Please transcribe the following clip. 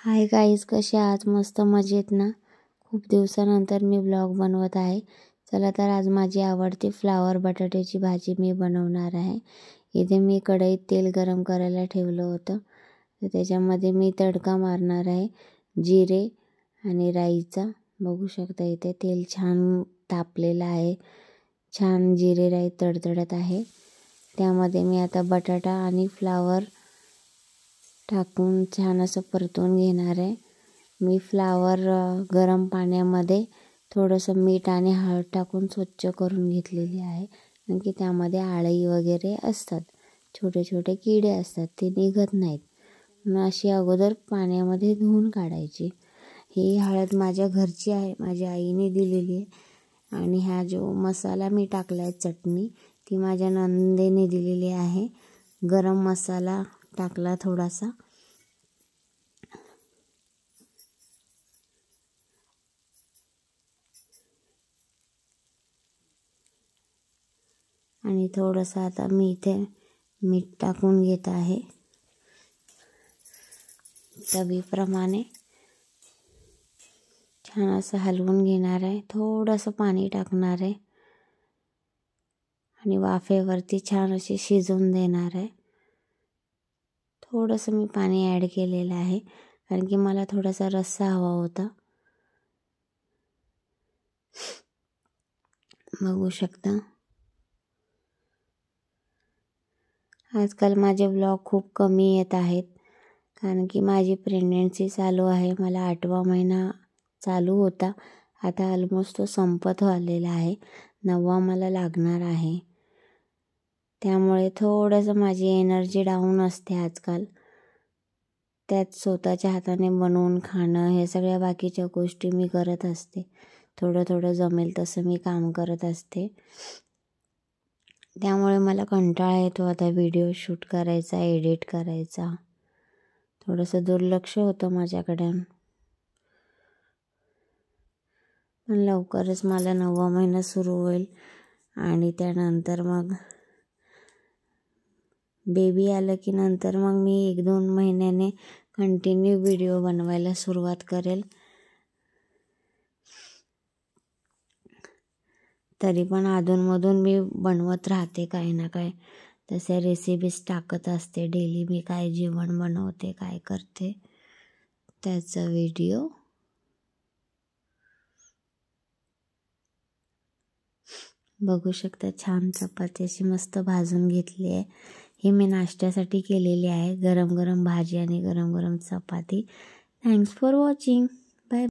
Hi guys, कसे आहात? मस्त मजेत ना? खूप दिवसानंतर मी ब्लॉग बनवत आहे. चला तर आज माझी आवडती फ्लावर बटाट्याची भाजी मी बनवणार आहे. इथे मी कढईत तेल गरम करायला ठेवलं होतं, तर त्याच्यामध्ये मी तडका मारणार आहे जिरे आणि राईचा. बघू शकता इथे तेल छान तापलेलं आहे, छान जिरे राई तडतडत आहे. त्यामध्ये मी आता बटाटा आणि फ्लावर टाकून छान असं परतून घेणार आहे. मी फ्लावर गरम पाण्यामध्ये थोडंसं मीठ आणि हळद टाकून स्वच्छ करून घेतलेली आहे, कारण की त्यामध्ये आळी वगैरे असतात, छोटे छोटे किडे असतात, ते निघत नाहीत. म्हणून अशी अगोदर पाण्यामध्ये धुवून काढायची. ही हळद माझ्या घरची आहे, माझ्या आईने दिलेली आहे. आणि हा जो मसाला मी टाकला आहे चटणी, ती माझ्या नंदेने दिलेली आहे. गरम मसाला टाकला थोडासा. आणि थोडंसं आता मी इथे मीठ टाकून घेत आहे चवीप्रमाणे. छान असं हलवून घेणार आहे. थोडंसं पाणी टाकणार आहे आणि वाफेवरती छान अशी शिजवून देणार आहे. थोडंसं मी पाणी ॲड केलेलं आहे, कारण की मला थोडासा रस्सा हवा होता. बघू शकता. आजकाल माझे ब्लॉग खूप कमी येत आहेत, कारण की माझी प्रेग्नन्सी चालू आहे. मला 8वा महिना चालू होता, आता ऑलमोस्ट तो संपत आलेला आहे. 9वा मला लागणार आहे. त्यामुळे थोडंसं माझी एनर्जी डाऊन असते आजकाल. त्यात स्वतःच्या हाताने बनवून खाणं, हे सगळ्या बाकीच्या गोष्टी मी करत असते. थोडं थोडं जमेल तसं मी काम करत असते. त्यामुळे मला कंटाळा येतो आता व्हिडिओ शूट करायचा, एडिट करायचा. थोडंसं दुर्लक्ष होतं माझ्याकडे. पण लवकरच मला 9वा महिना सुरू होईल आणि त्यानंतर मग बेबी आलं की नंतर मग मी 1-2 महिन्याने कंटिन्यू व्हिडिओ बनवायला सुरुवात करेल. तरी पण अधूनमधून मी बनवत राहते काही ना काय, तसे रेसिपीज टाकत असते. डेली मी काय जेवण बनवते, काय करते त्याचा व्हिडिओ. बघू शकता, छान चपाती अशी मस्त भाजून घेतली आहे. ही मी नाश्त्यासाठी केलेली आहे. गरम गरम भाजी आणि गरम गरम चपाती. Thanks for watching.